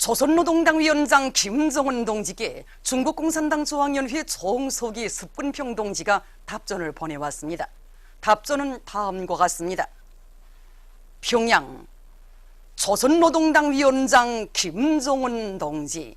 조선노동당 위원장 김정은 동지께 중국공산당 중앙연회 정석희 습근평 동지가 답전을 보내왔습니다. 답전은 다음과 같습니다. 평양 조선노동당 위원장 김정은 동지,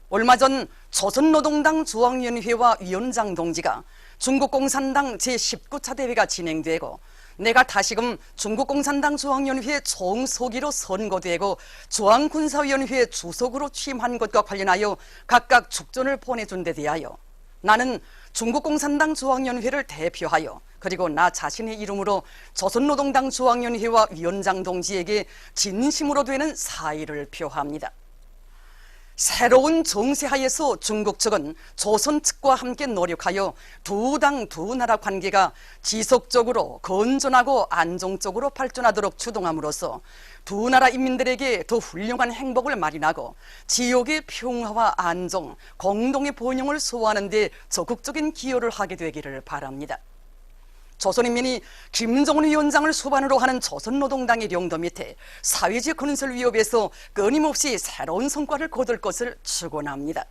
얼마 전 조선노동당 중앙연회와 위원장 동지가 중국공산당 제19차 대회가 진행되고 내가 다시금 중국공산당 중앙연회 정석위로 선거되고 중앙군사위원회 주석으로 취임한 것과 관련하여 각각 축전을 보내준 데 대하여 나는 중국공산당 중앙연회를 대표하여 그리고 나 자신의 이름으로 조선노동당 중앙연회와 위원장 동지에게 진심으로 되는 사의를 표합니다. 새로운 정세하에서 중국 측은 조선 측과 함께 노력하여 두 당 두 나라 관계가 지속적으로 건전하고 안정적으로 발전하도록 주동함으로써 두 나라 인민들에게 더 훌륭한 행복을 마련하고 지역의 평화와 안정, 공동의 번영을 소화하는 데 적극적인 기여를 하게 되기를 바랍니다. 조선인민이 김정은 위원장을 수반으로 하는 조선노동당의領導 밑에 사회적 건설 위협에서 끊임없이 새로운 성과를 거둘 것을 축원합니다.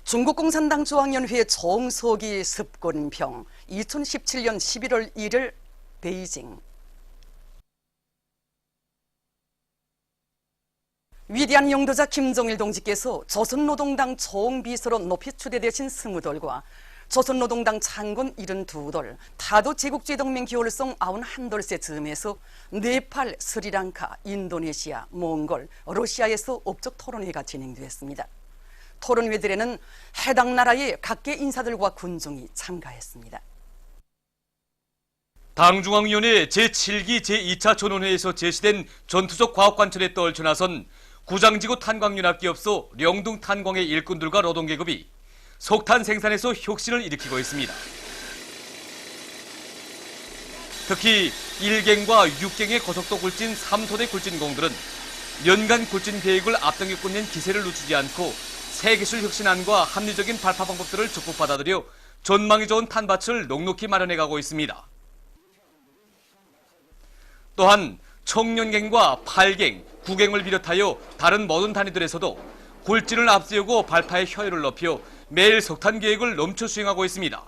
중국공산당 중앙연회 정석희 습근평 2017년 11월 1일 베이징. 위대한 영도자 김정일 동지께서 조선노동당 총비서로 높이 추대되신 스무돌과 조선노동당 창군 72돌, 타도 제국주의 동맹 기홀성 91돌세 즈음에서 네팔, 스리랑카, 인도네시아, 몽골, 러시아에서 업적 토론회가 진행되었습니다. 토론회들에는 해당 나라의 각계 인사들과 군중이 참가했습니다. 당중앙위원회 제7기 제2차 전원회에서 제시된 전투적 과학관철에 떨쳐 나선 구장지구 탄광윤합기업소 령둥 탄광의 일꾼들과 노동계급이 석탄 생산에서 혁신을 일으키고 있습니다. 특히 1갱과 6갱의 고속도 굴진 3토대 굴진공들은 연간 굴진 계획을 앞당겨 끝낸 기세를 늦추지 않고 새 기술 혁신안과 합리적인 발파 방법들을 적극 받아들여 전망이 좋은 탄밭을 넉넉히 마련해가고 있습니다. 또한 청년갱과 8갱, 9갱을 비롯하여 다른 모든 단위들에서도 굴진을 앞세우고 발파의 효율을 높여 매일 석탄 계획을 넘쳐 수행하고 있습니다.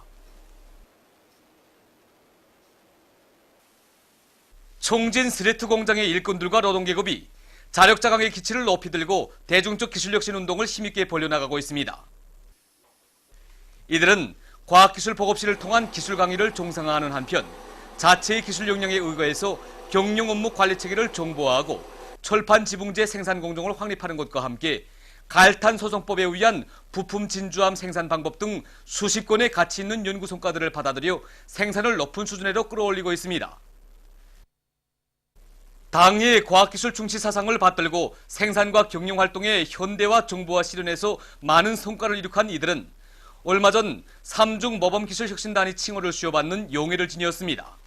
총진 스레트 공장의 일꾼들과 노동계급이 자력자강의 기치를 높이 들고 대중적 기술혁신 운동을 힘있게 벌려나가고 있습니다. 이들은 과학기술 보급실을 통한 기술 강의를 정상화하는 한편 자체의 기술 역량에 의거해서 경영 업무 관리 체계를 정보화하고 철판 지붕재 생산 공정을 확립하는 것과 함께 갈탄 소송법에 의한 부품 진주함 생산 방법 등 수십 건의 가치 있는 연구 성과들을 받아들여 생산을 높은 수준으로 끌어올리고 있습니다. 당의 과학기술 중시 사상을 받들고 생산과 경영 활동의 현대화 정보화 실현에서 많은 성과를 이룩한 이들은 얼마 전 3중 모범기술혁신단위 칭호를 수여받는 용예를 지녔습니다.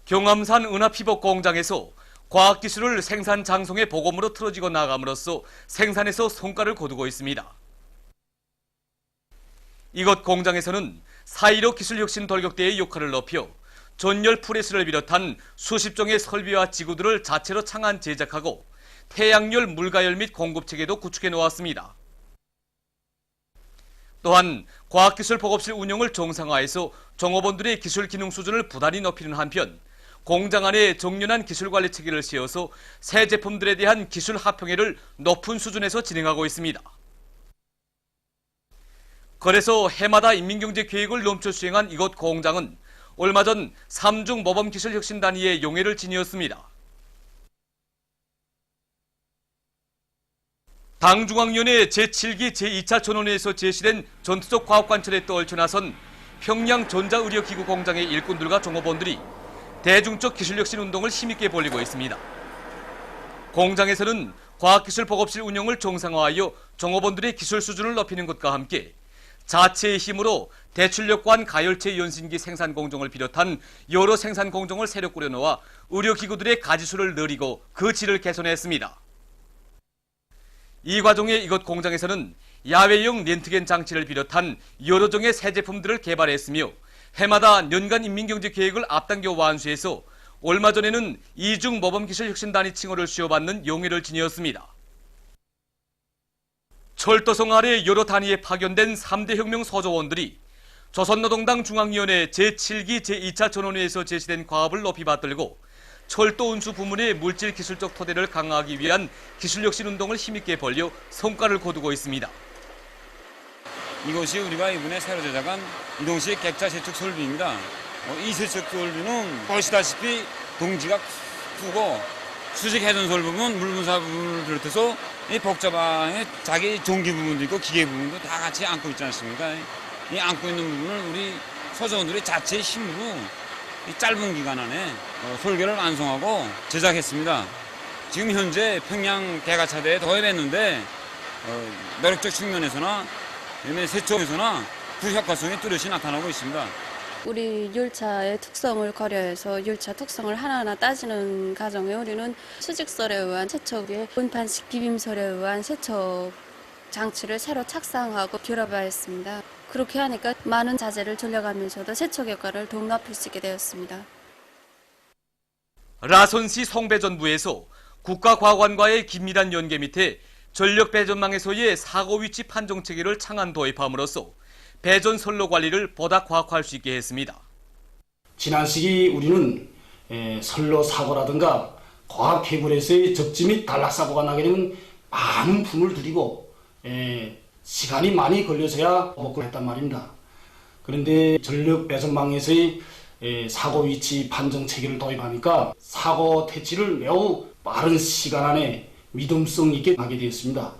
경암산 은하피복 공장에서 과학기술을 생산 장성의 보검으로 틀어지고 나감으로써 생산에서 성과를 거두고 있습니다. 이곳 공장에서는 4.15 기술혁신 돌격대의 역할을 높여 전열 프레스를 비롯한 수십 종의 설비와 지구들을 자체로 창안 제작하고 태양열 물가열 및 공급체계도 구축해 놓았습니다. 또한 과학기술 보급실 운영을 정상화해서 종업원들의 기술 기능 수준을 부단히 높이는 한편 공장 안에 정연한 기술관리 체계를 세워서 새 제품들에 대한 기술 합평회를 높은 수준에서 진행하고 있습니다. 그래서 해마다 인민경제계획을 넘쳐 수행한 이곳 공장은 얼마 전 3중 모범기술혁신단위의 용예를 지녔습니다. 당중앙위원회 제7기 제2차 전원회에서 제시된 전투적 과학관철에 떨쳐 나선 평양 전자의료기구 공장의 일꾼들과 종업원들이 대중적 기술혁신 운동을 힘있게 벌이고 있습니다. 공장에서는 과학기술 보급실 운영을 정상화하여 종업원들의 기술 수준을 높이는 것과 함께 자체의 힘으로 대출력관 가열체 연신기 생산 공정을 비롯한 여러 생산 공정을 새로 꾸려놓아 의료기구들의 가지수를 늘리고 그 질을 개선했습니다. 이 과정에 이곳 공장에서는 야외용 렌트겐 장치를 비롯한 여러 종의 새 제품들을 개발했으며 해마다 연간 인민경제 계획을 앞당겨 완수해서 얼마 전에는 이중 모범기술혁신단위 칭호를 수여받는 용의를 지녔습니다. 철도성 아래 여러 단위에 파견된 3대 혁명 서조원들이 조선노동당 중앙위원회 제7기 제2차 전원회에서 제시된 과업을 높이 받들고 철도 운수 부문의 물질 기술적 토대를 강화하기 위한 기술혁신 운동을 힘있게 벌려 성과를 거두고 있습니다. 이것이 우리가 이번에 새로 제작한 이동식 객차 세척 설비입니다. 이 세척 설비는 보시다시피 동지가 크고 수직 해전설 부분, 물분사 부분을 비롯해서 이 복잡한 자기 전기 부분도 있고 기계 부분도 다 같이 안고 있지 않습니까? 이 안고 있는 부분을 우리 서조원들이 자체의 힘으로 이 짧은 기간 안에 설계를 완성하고 제작했습니다. 지금 현재 평양 개가차대에 도입했는데 노력적 측면에서나 세척에서나 그 효과성이 뚜렷이 나타나고 있습니다. 우리 율차의 특성을 고려해서 율차 특성을 하나하나 따지는 과정에 우리는 수직설에 의한 세척에 분판식 비빔설에 의한 세척 장치를 새로 착상하고 결합하였습니다. 그렇게 하니까 많은 자재를 절약하면서도 세척 효과를 더욱 높일 수 있게 되었습니다. 라선시 송배전부에서 국가과관과의 긴밀한 연계 밑에 전력배전망에서의 사고 위치 판정 체계를 창안 도입함으로써 배전 선로 관리를 보다 과학화할 수 있게 했습니다. 지난 시기 우리는 선로 사고라든가 과학 케이블에서의 접지 및 단락 사고가 나게 되면 많은 품을 들이고 시간이 많이 걸려서야 복구를 했단 말입니다. 그런데 전력 배전망에서의 사고 위치 판정 체계를 도입하니까 사고 퇴치를 매우 빠른 시간 안에 믿음성 있게 하게 되었습니다.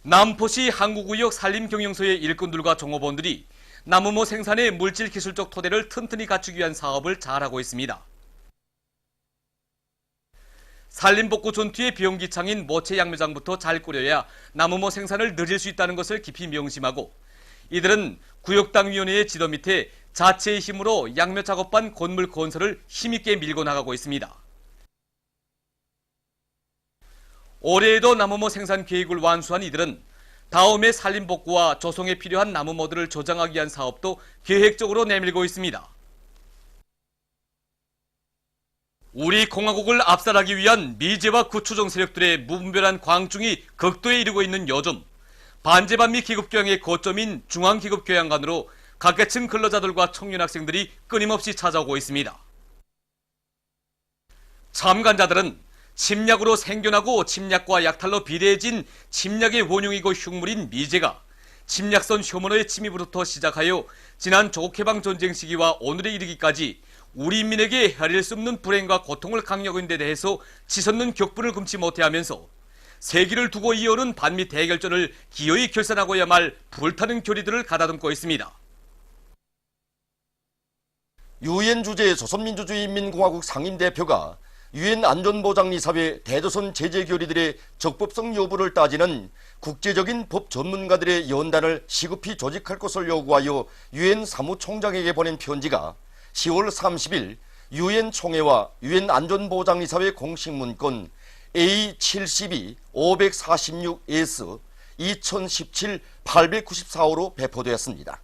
남포시 항구구역 산림경영소의 일꾼들과 종업원들이 나무모 생산의 물질 기술적 토대를 튼튼히 갖추기 위한 사업을 잘하고 있습니다. 산림복구 전투의 비용기창인 모체 양묘장부터 잘 꾸려야 나무모 생산을 늘릴 수 있다는 것을 깊이 명심하고 이들은 구역당위원회의 지도 밑에 자체의 힘으로 양묘작업반 건물 건설을 힘있게 밀고 나가고 있습니다. 올해에도 나무모 생산 계획을 완수한 이들은 다음해 산림복구와 조성에 필요한 나무모들을 저장하기 위한 사업도 계획적으로 내밀고 있습니다. 우리 공화국을 압살하기 위한 미제와 구추종 세력들의 무분별한 광중이 극도에 이르고 있는 요즘 반제반미 기급교양의 거점인 중앙기급교양관으로 각계층 근로자들과 청년 학생들이 끊임없이 찾아오고 있습니다. 참관자들은 침략으로 생겨나고 침략과 약탈로 비대해진 침략의 원흉이고 흉물인 미제가 침략선 효문어의 침입으로부터 시작하여 지난 조국해방 전쟁 시기와 오늘에 이르기까지 우리 인민에게 헤아릴 수 없는 불행과 고통을 강요하고 있는 데 대해서 치솟는 격분을 금치 못해하면서 세기를 두고 이어오는 반미 대결전을 기어이 결산하고야 말 불타는 교리들을 가다듬고 있습니다. 유엔 주재 조선민주주의인민공화국 상임대표가 유엔 안전보장이사회 대조선 제재교리들의 적법성 여부를 따지는 국제적인 법 전문가들의 연단을 시급히 조직할 것을 요구하여 유엔 사무총장에게 보낸 편지가 10월 30일 유엔 총회와 유엔 안전보장이사회 공식 문건 A72-546S 2017-894호로 배포되었습니다.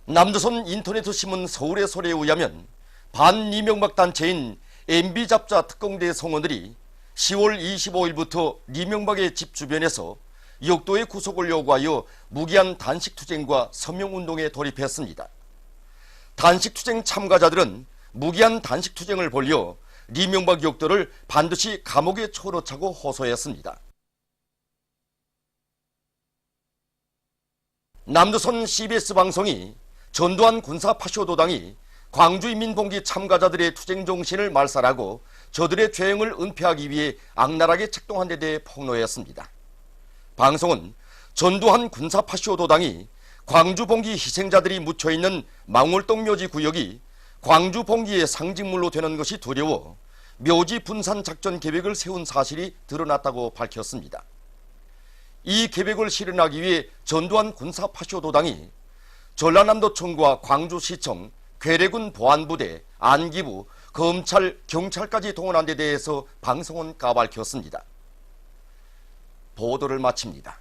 남조선 인터넷 신문 서울의 소리에 의하면 반이명박 단체인 MB잡자 특공대 성원들이 10월 25일부터 이명박의 집 주변에서 역도의 구속을 요구하여 무기한 단식투쟁과 서명운동에 돌입했습니다. 단식투쟁 참가자들은 무기한 단식투쟁을 벌여 이명박 역도를 반드시 감옥에 쳐넣자고 호소했습니다. 남조선 CBS 방송이 전두환 군사파쇼도당이 광주인민봉기 참가자들의 투쟁 정신을 말살하고 저들의 죄행을 은폐하기 위해 악랄하게 책동한 데 대해 폭로했습니다. 방송은 전두환 군사파쇼도당이 광주봉기 희생자들이 묻혀있는 망월동 묘지 구역이 광주봉기의 상징물로 되는 것이 두려워 묘지 분산 작전 계획을 세운 사실이 드러났다고 밝혔습니다. 이 계획을 실현하기 위해 전두환 군사파쇼도당이 전라남도청과 광주시청, 괴뢰군 보안부대, 안기부, 검찰, 경찰까지 동원한 데 대해서 방송은 까발켰습니다. 보도를 마칩니다.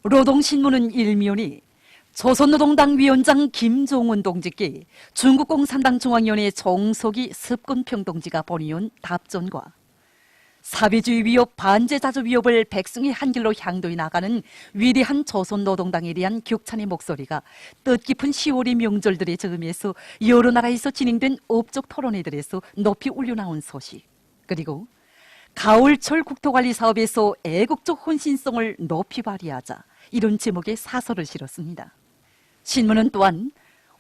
노동신문은 일면이 조선노동당 위원장 김종운 동지께 중국공산당 중앙위원회 정석이 습근평 동지가 보내온 답전과 사회주의 위협, 반제자주 위협을 백성의 한길로 향도해 나가는 위대한 조선노동당에 대한 격찬의 목소리가 뜻깊은 10월의 명절들의 즈음에서 여러 나라에서 진행된 업적 토론회들에서 높이 울려나온 소식, 그리고 가을철 국토관리 사업에서 애국적 헌신성을 높이 발휘하자, 이런 제목의 사설을 실었습니다. 신문은 또한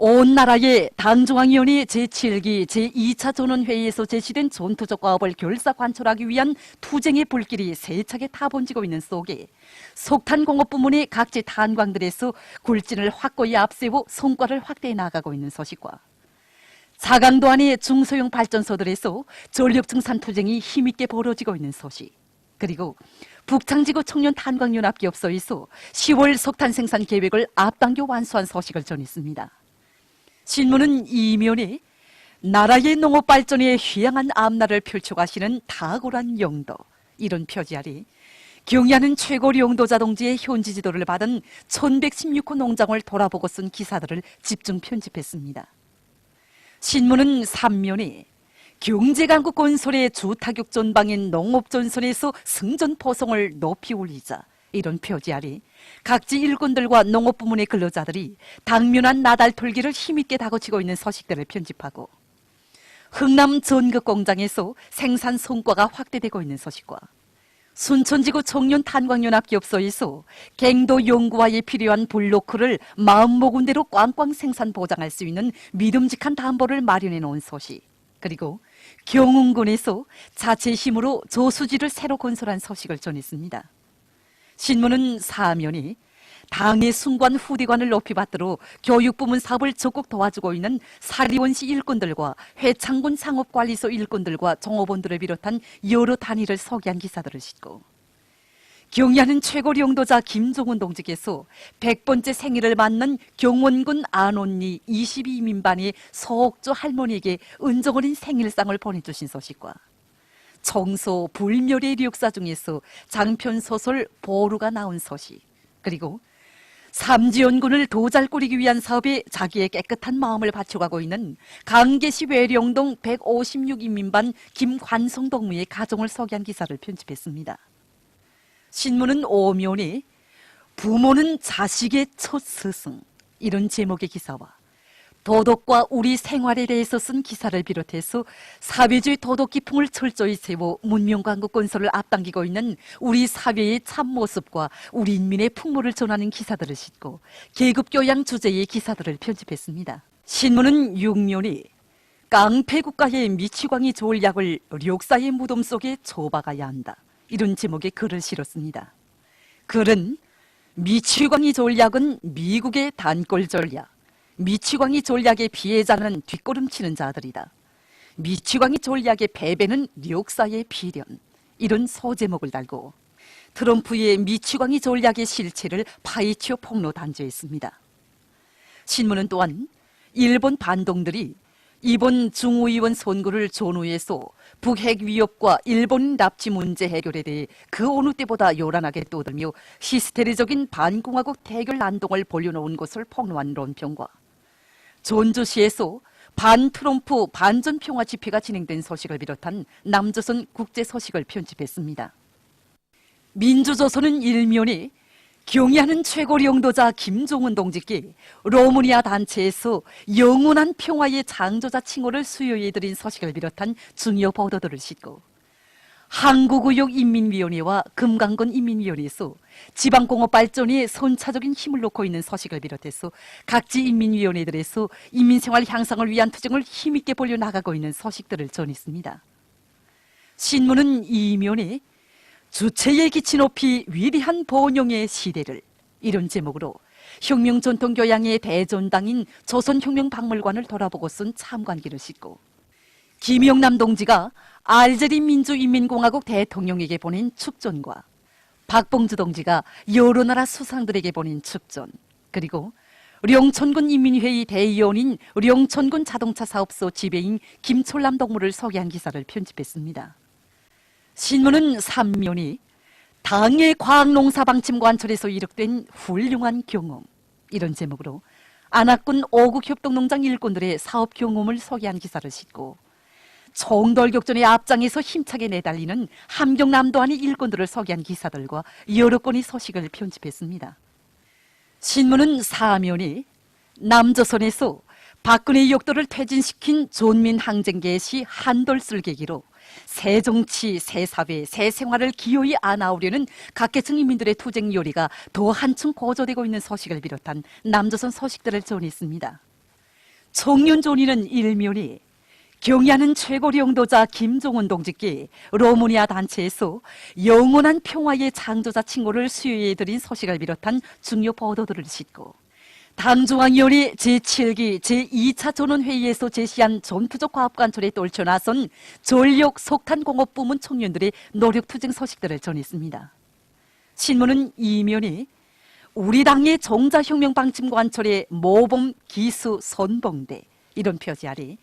온 나라의 당중앙위원회 제7기 제2차 전원회의에서 제시된 전투적 과업을 결사 관철하기 위한 투쟁의 불길이 세차게 타번지고 있는 속에 석탄공업 부문의 각지 탄광들에서 굴진을 확고히 앞세워 성과를 확대해 나가고 있는 소식과 자강도 안의 중소형 발전소들에서 전력 증산 투쟁이 힘있게 벌어지고 있는 소식, 그리고 북창지구 청년 탄광연합기업소에서 10월 석탄 생산 계획을 앞당겨 완수한 소식을 전했습니다. 신문은 이면에 나라의 농업 발전에 휘황한 앞날을 펼쳐가시는 탁월한 영도, 이런 표지 아래 경야는 최고 영도자 동지의 현지 지도를 받은 1116호 농장을 돌아보고 쓴 기사들을 집중 편집했습니다. 신문은 3면에 경제강국 건설의 주타격 전방인 농업전선에서 승전포성을 높이 올리자, 이런 표지 아래 각지 일꾼들과 농업부문의 근로자들이 당면한 나달털기를 힘있게 다그치고 있는 소식들을 편집하고 흥남 전극공장에서 생산 성과가 확대되고 있는 소식과 순천지구 청년 탄광연합기업소에서 갱도 연구화에 필요한 블로크를 마음먹은 대로 꽝꽝 생산 보장할 수 있는 믿음직한 담보를 마련해 놓은 소식, 그리고 경운군에서 자체 힘으로 저수지를 새로 건설한 소식을 전했습니다. 신문은 사면이 당의 순관 후대관을 높이 받들어 교육부문 사업을 적극 도와주고 있는 사리원시 일꾼들과 회창군 상업관리소 일꾼들과 종업원들을 비롯한 여러 단위를 소개한 기사들을 싣고 경야는 최고 영도자 김종운 동지께서 100번째 생일을 맞는 경원군 안온리 22민반의 소옥조 할머니에게 은정어린 생일상을 보내주신 소식과 청소 불멸의 역사 중에서 장편소설 보루가 나온 소식, 그리고 삼지연군을 도잘 꾸리기 위한 사업에 자기의 깨끗한 마음을 바쳐가고 있는 강계시 외령동 156인민반 김관성 동무의 가정을 소개한 기사를 편집했습니다. 신문은 오면에 부모는 자식의 첫 스승, 이런 제목의 기사와 도덕과 우리 생활에 대해서 쓴 기사를 비롯해서 사회주의 도덕 기풍을 철저히 세워 문명강국 건설을 앞당기고 있는 우리 사회의 참모습과 우리 인민의 풍모를 전하는 기사들을 싣고 계급교양 주제의 기사들을 편집했습니다. 신문은 6면이 깡패국가의 미치광이 좋을 약을 역사의 무덤 속에 줘박아야 한다, 이런 제목의 글을 실었습니다. 글은 미치광이 좋을 약은 미국의 단골 전략, 미치광이 전략의 피해자는 뒷걸음치는 자들이다, 미치광이 전략의 패배는 역사의 비련, 이런 소제목을 달고 트럼프의 미치광이 전략의 실체를 파헤쳐 폭로 단죄했습니다. 신문은 또한 일본 반동들이 이번 중의원 선거를 전후해서 북핵 위협과 일본 납치 문제 해결에 대해 그 어느 때보다 요란하게 떠들며 히스테리적인 반공화국 대결 난동을 벌여놓은 것을 폭로한論평과 전주시에서 반트럼프 반전평화 집회가 진행된 소식을 비롯한 남조선 국제 소식을 편집했습니다. 민주조선은 일면에 경야는 최고 영도자 김종운 동지께 로마니아 단체에서 영원한 평화의 장조자 칭호를 수여해드린 소식을 비롯한 중요 보도들을 싣고 한국의혹인민위원회와 금강건 인민위원회에서 지방공업 발전에 선차적인 힘을 놓고 있는 소식을 비롯해서 각지 인민위원회들에서 인민생활 향상을 위한 투쟁을 힘있게 벌여나가고 있는 소식들을 전했습니다. 신문은 이면에 주체의 기치 높이 위대한 번영의 시대를, 이런 제목으로 혁명전통교양의 대전당인 조선혁명박물관을 돌아보고 쓴 참관기를 싣고 김영남 동지가 알제리 민주인민공화국 대통령에게 보낸 축전과 박봉주 동지가 여러 나라 수상들에게 보낸 축전, 그리고 령천군 인민회의 대의원인 령천군 자동차 사업소 지배인 김철남 동무를 소개한 기사를 편집했습니다. 신문은 3면이 당의 과학농사방침관철에서 이룩된 훌륭한 경험, 이런 제목으로 안악군 어국협동농장 일꾼들의 사업 경험을 소개한 기사를 싣고 총돌격전의 앞장에서 힘차게 내달리는 함경남도안의 일꾼들을 소개한 기사들과 여러 건의 소식을 편집했습니다. 신문은 사면이 남조선에서 박근혜 역도를 퇴진시킨 존민 항쟁계의 시 한돌술 계기로 새 정치, 새 사회, 새 생활을 기어이 안아오려는 각계층 인민들의 투쟁 요리가 더 한층 고조되고 있는 소식을 비롯한 남조선 소식들을 전했습니다. 청년존이는 일면이 경의하는 최고領導자 김종운 동지께 로마니아 단체에서 영원한 평화의 창조자 칭호를 수여해드린 소식을 비롯한 중요 보도들을 싣고 당중앙위원회 제7기 제2차 전원회의에서 제시한 전투적 과업관철에 떨쳐 나선 전력 석탄공업부문 청년들의 노력투쟁 소식들을 전했습니다. 신문은 이면이 우리 당의 정자혁명방침관철의 모범 기수 선봉대, 이런 표지 아래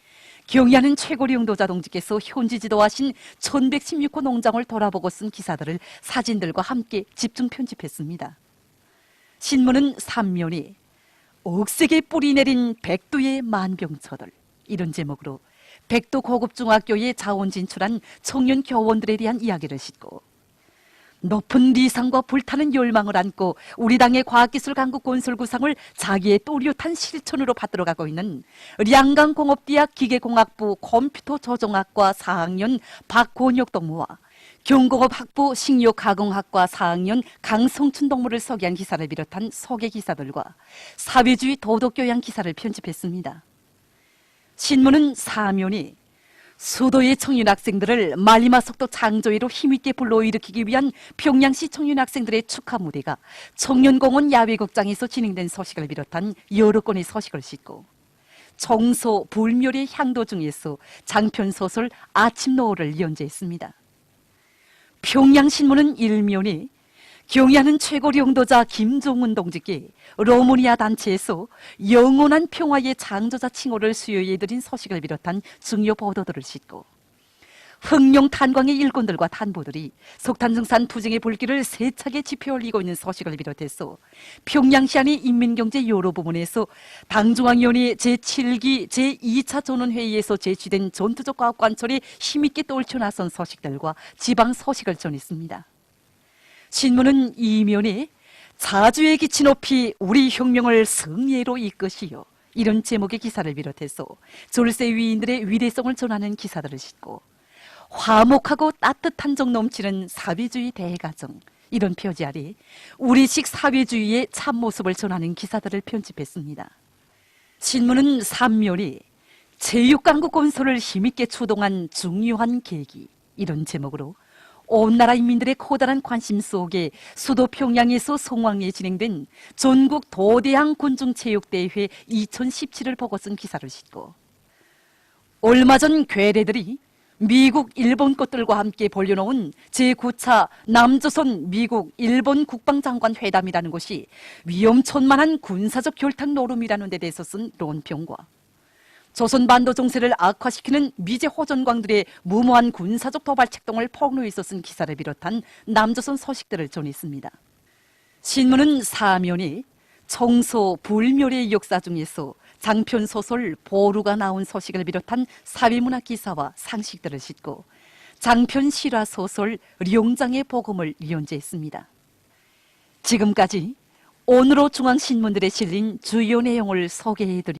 경의하는 최고領導자 동지께서 현지 지도하신 1116호 농장을 돌아보고 쓴 기사들을 사진들과 함께 집중 편집했습니다. 신문은 3면이 억세게 뿌리 내린 백두의 만병초들, 이런 제목으로 백두 고급중학교에 자원 진출한 청년 교원들에 대한 이야기를 싣고 높은 리상과 불타는 열망을 안고 우리 당의 과학기술 강국 건설구상을 자기의 또렷한 실천으로 받들어가고 있는 량강공업대학 기계공학부 컴퓨터조정학과 4학년 박권혁 동무와 경공업학부 식료가공학과 4학년 강성춘 동무를 소개한 기사를 비롯한 소개 기사들과 사회주의 도덕교양 기사를 편집했습니다. 신문은 사면이 수도의 청년 학생들을 말리마 속도 창조회로 힘있게 불러일으키기 위한 평양시 청년 학생들의 축하 무대가 청년공원 야외극장에서 진행된 소식을 비롯한 여러 건의 소식을 싣고 청소 불멸의 향도 중에서 장편소설 아침 노을을 연재했습니다. 평양신문은 일면이 경의하는 최고領導자 김종운 동지께 로마니아 단체에서 영원한 평화의 창조자 칭호를 수여해드린 소식을 비롯한 중요 보도들을 싣고 흑룡 탄광의 일꾼들과 탄보들이 석탄증산 투쟁의 불길을 세차게 지펴 올리고 있는 소식을 비롯해서 평양시 안의 인민경제 여러 부문에서 당중앙위원회 제7기 제2차 전원회의에서 제시된 전투적 과학관철에 힘있게 떨쳐 나선 소식들과 지방 소식을 전했습니다. 신문은 이면에 자주의 기치 높이 우리 혁명을 승리로 이끄시오, 이런 제목의 기사를 비롯해서 졸세 위인들의 위대성을 전하는 기사들을 싣고 화목하고 따뜻한 정 넘치는 사회주의 대가정, 이런 표지 아래 우리식 사회주의의 참모습을 전하는 기사들을 편집했습니다. 신문은 3면이 제육강국 건설을 힘있게 추동한 중요한 계기, 이런 제목으로 온 나라 인민들의 커다란 관심 속에 수도 평양에서 성황리에 진행된 전국 도대항 군중체육대회 2017을 보고 쓴 기사를 싣고 얼마 전 괴뢰들이 미국, 일본 것들과 함께 벌려놓은 제9차 남조선 미국, 일본 국방장관 회담이라는 것이 위험천만한 군사적 결탁 노름이라는 데 대해서 쓴論평과 조선 반도 정세를 악화시키는 미제 호전광들의 무모한 군사적 도발 책동을 폭로해서 쓴 기사를 비롯한 남조선 소식들을 전했습니다. 신문은 사면이 청소 불멸의 역사 중에서 장편 소설 보루가 나온 소식을 비롯한 사회문화 기사와 상식들을 싣고 장편 실화 소설 룡장의 복음을 연재했습니다. 지금까지 오늘호 중앙신문들에 실린 주요 내용을 소개해드립니다.